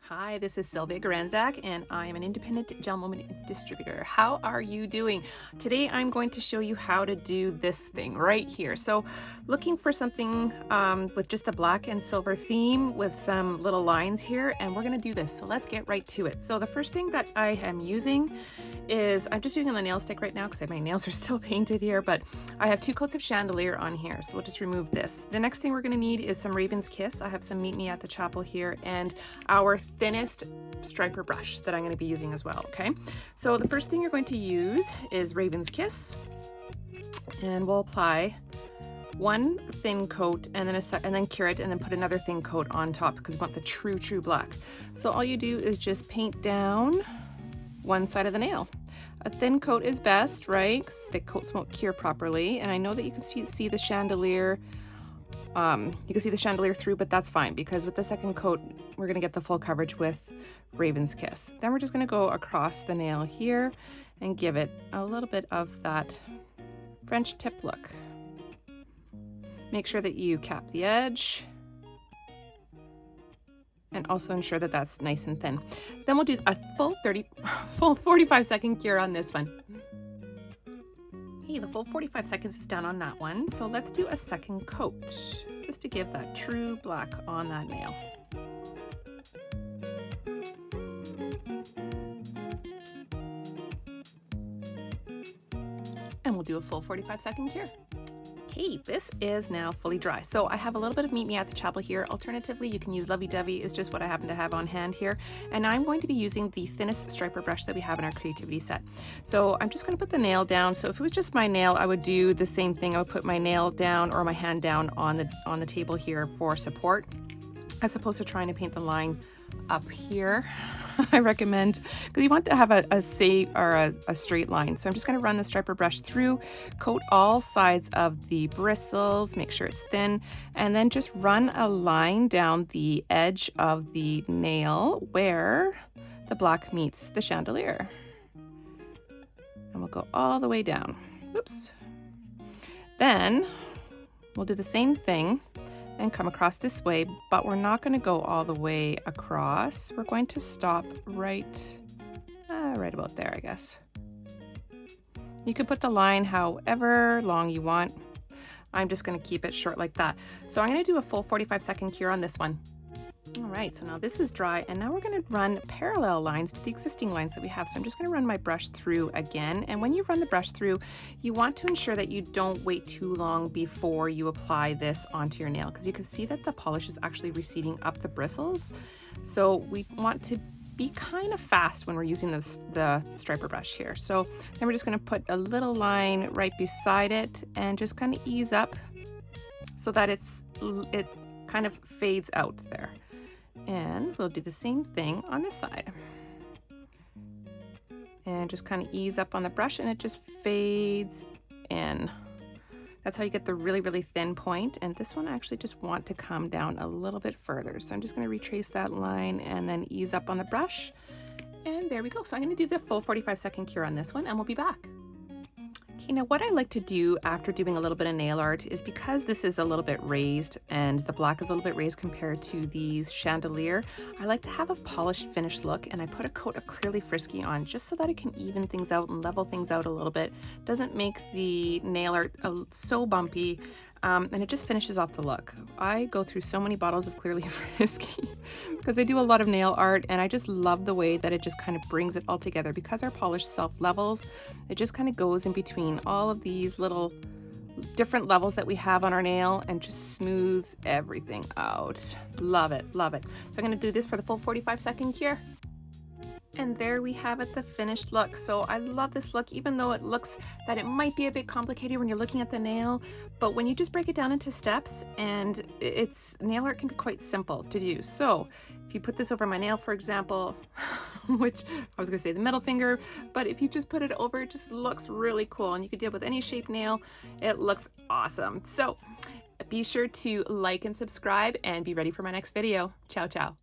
Hi, this is Sylvia Gorenszach, and I am an independent GelMoment distributor. How are you doing? Today I'm going to show you how to do this thing right here. So looking for something with just a black and silver theme with some little lines here, and we're going to do this. So let's get right to it. So the first thing that I am using is, I'm just doing on the nail stick right now because my nails are still painted here, but I have 2 coats of Chandelier on here. So we'll just remove this. The next thing we're going to need is some Raven's Kiss. I have some Meet Me at the Chapel here, and our thinnest striper brush that I'm going to be using as well. Okay, so the first thing you're going to use is Raven's Kiss, and we'll apply one thin coat and then cure it and then put another thin coat on top because we want the true black. So all you do is just paint down one side of the nail. A thin coat is best, right? Because thick coats won't cure properly. And I know that you can see the chandelier. You can see the chandelier through, but that's fine because with the second coat, we're going to get the full coverage with Raven's Kiss. Then we're just going to go across the nail here and give it a little bit of that French tip look. Make sure that you cap the edge and also ensure that that's nice and thin. Then we'll do a full 45-second cure on this one. The full 45 seconds is done on that one. So let's do a second coat just to give that true black on that nail. And we'll do a full 45-second cure. Okay, this is now fully dry. So I have a little bit of Meet Me at the Chapel here. Alternatively, you can use Lovey Dovey, is just what I happen to have on hand here. And I'm going to be using the thinnest striper brush that we have in our creativity set. So I'm just going to put the nail down. So if it was just my nail, I would do the same thing. I would put my nail down or my hand down on the table here for support, as opposed to trying to paint the line up here. I recommend, because you want to have a straight line. So I'm just going to run the striper brush through, coat all sides of the bristles, make sure it's thin, and then just run a line down the edge of the nail where the black meets the chandelier. And we'll go all the way down. Oops. Then we'll do the same thing and come across this way, but we're not going to go all the way across. We're going to stop right about there, I guess. You could put the line however long you want. I'm just going to keep it short like that. So I'm going to do a full 45-second cure on this one. All right, so now this is dry, and now we're going to run parallel lines to the existing lines that we have. So I'm just going to run my brush through again, and when you run the brush through, you want to ensure that you don't wait too long before you apply this onto your nail, because you can see that the polish is actually receding up the bristles. So we want to be kind of fast when we're using the striper brush here. So then we're just going to put a little line right beside it and just kind of ease up so that it kind of fades out there. And we'll do the same thing on this side. And just kind of ease up on the brush and it just fades in. That's how you get the really thin point. And this one I actually just want to come down a little bit further. So I'm just going to retrace that line and then ease up on the brush. And there we go. So I'm going to do the full 45-second cure on this one, and we'll be back. Okay, now what I like to do after doing a little bit of nail art is, because this is a little bit raised and the black is a little bit raised compared to these chandelier, I like to have a polished finished look, and I put a coat of Clearly Frisky on just so that it can even things out and level things out a little bit. Doesn't make the nail art so bumpy, and it just finishes off the look. I go through so many bottles of Clearly Frisky because I do a lot of nail art, and I just love the way that it just kind of brings it all together. Because our polish self-levels, it just kind of goes in between all of these little different levels that we have on our nail and just smooths everything out. Love it, love it. So I'm going to do this for the full 45-second cure. And there we have it, the finished look. So I love this look, even though it looks that it might be a bit complicated when you're looking at the nail, but when you just break it down into steps, and nail art can be quite simple to do. So if you put this over my nail, for example, which I was gonna say the middle finger, but if you just put it over, it just looks really cool, and you could do it with any shaped nail. It looks awesome. So be sure to like and subscribe and be ready for my next video. Ciao, ciao.